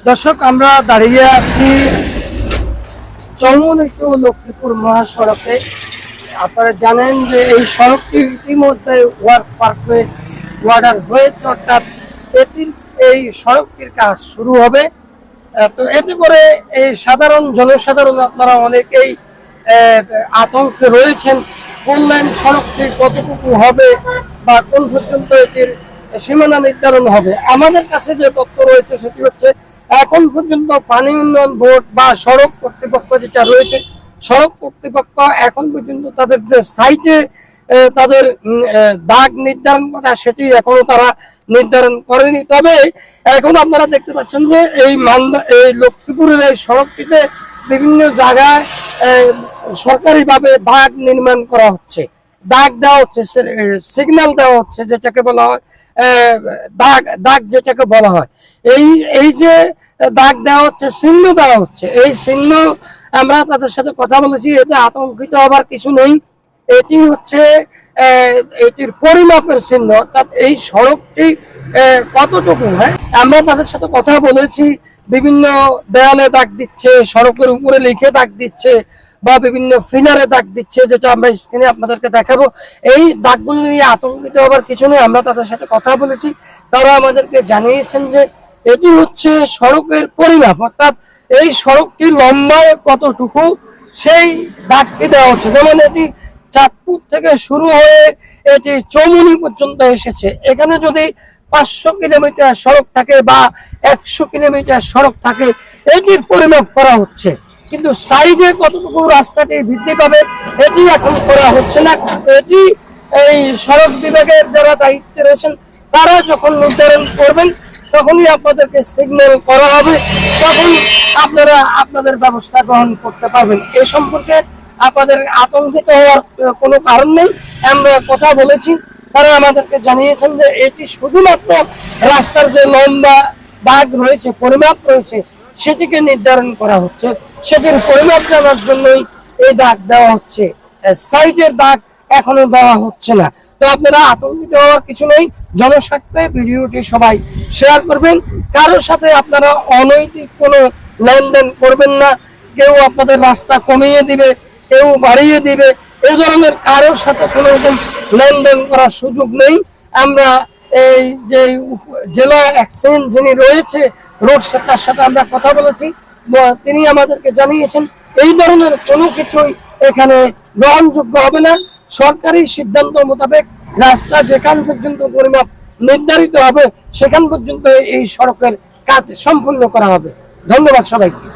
দর্শক, আমরা দাঁড়িয়ে আছি চৌমুহনী টু লক্ষ্মীপুর মহাসড়কে। আপনারা জানেন যে এই সড়কটি ইতিমধ্যে ওয়ার্ক পারমিট অর্ডার হয়েছে, অর্থাৎ এই সড়কটির কাজ শুরু হবে। তো এতে করে এই জনসাধারণ আপনারা অনেকেই আতঙ্কে রয়েছেন, কোন লাইন সড়কটি কতটুকু হবে বা কোন পর্যন্ত এটির সীমানা নির্ধারণ হবে। আমাদের কাছে যে তথ্য রয়েছে সেটি হচ্ছে, এখন পর্যন্ত পানি উন্নয়ন বোর্ড বা সড়ক কর্তৃপক্ষ যেটা রয়েছে, সড়ক কর্তৃপক্ষ এখন পর্যন্ত তাদের যে সাইটে তাদের দাগ নির্ধারণ করা সেটি এখনো তারা নির্ধারণ করেনি। তবে এখন আপনারা দেখতে পাচ্ছেন যে এই লক্ষ্মীপুরের এই সড়কটিতে বিভিন্ন জায়গায় সরকারিভাবে দাগ নির্মাণ করা হচ্ছে, দাগ দেওয়া হচ্ছে, সিগন্যাল দেওয়া হচ্ছে, যেটাকে বলা হয় দাগ যেটাকে বলা হয়। এই যে দাগ দেওয়া হচ্ছে, চিহ্ন দেওয়া হচ্ছে, এই চিহ্ন আমরা তাদের সাথে কথা বলেছি। এতে আতঙ্কিত হবার কিছু নেই। এটি হচ্ছে এটির পরিমাপের চিহ্ন, অর্থাৎ এই সড়কটি কতটুকু। হ্যাঁ, আমরা তাদের সাথে কথা বলেছি। বিভিন্ন দেয়ালে দাগ দিচ্ছে, সড়কের উপরে লিখে দাগ দিচ্ছে বা বিভিন্ন ফিলারে দাগ দিচ্ছে, যেটা আমরা স্ক্রিনে আপনাদেরকে দেখাবো। এই দাগগুলো নিয়ে আতঙ্কিত হবার কিছু নেই। আমরা তাদের সাথে কথা বলেছি, তারা আমাদেরকে জানিয়েছেন যে এটি হচ্ছে সড়কের পরিমাপ, অর্থাৎ এই সড়কটি লম্বায় কতটুকু সেই দাগটি দেওয়া হচ্ছে। যেমন এটি চাঁদপুর থেকে শুরু হয়ে এটি চৌমুহনী পর্যন্ত এসেছে। এখানে যদি 500 কিলোমিটার সড়ক থাকে বা 100 কিলোমিটার সড়ক থাকে, এটির পরিমাপ করা হচ্ছে। কিন্তু সাইডে কতটুকু রাস্তাটি বৃদ্ধি পাবে এটি এখন করা হচ্ছে না। এটি এই সড়ক বিভাগের যারা দায়িত্বে রয়েছেন তারা যখন নির্ধারণ করবেন তখনই আপনাদেরকে সিগন্যাল করা হবে, তখন আপনারা আপনাদের ব্যবস্থা গ্রহণ করতে পারবেন। এ সম্পর্কে আপনাদের আতঙ্কিত হওয়ার কোনো কারণ নেই। আমরা কথা বলেছি, তারা আমাদেরকে জানিয়েছেন যে এটি শুধুমাত্র রাস্তার যে লম্বা দাগ রয়েছে, পরিমাপ রয়েছে, সেটিকে নির্ধারণ করা হচ্ছে। সেটির পরিমাপ জানার জন্যই এই দাগ দেওয়া হচ্ছে, সাইডের দাগ এখনো দেওয়া হচ্ছে না। তো আপনারা আতঙ্কিত হওয়ার কিছু নেই। জনস্বার্থে ভিডিওটি সবাই শেয়ার করবেন। কারোর সাথে আপনারা অনৈতিক কোনো লেনদেন করবেন না। কেউ আপনাদের রাস্তা কমিয়ে দিবে, কেউ বাড়িয়ে দিবে, এই ধরনের কারোর সাথে কোনো রকম লেনদেন করার সুযোগ নেই। আমরা এই যে জেলা এক্সচেঞ্জ যিনি রয়েছে রোড সেক্টর সাথে আমরা কথা বলেছি, তিনি আমাদেরকে জানিয়েছেন এই ধরনের কোনো কিছুই এখানে গ্রহণযোগ্য হবে না। সরকারি সিদ্ধান্ত মোতাবেক রাস্তা যেখান পর্যন্ত পরিমাপ নির্ধারিত হবে সেখান পর্যন্ত এই সড়কের কাজ সম্পূর্ণ করা হবে। ধন্যবাদ সবাইকে।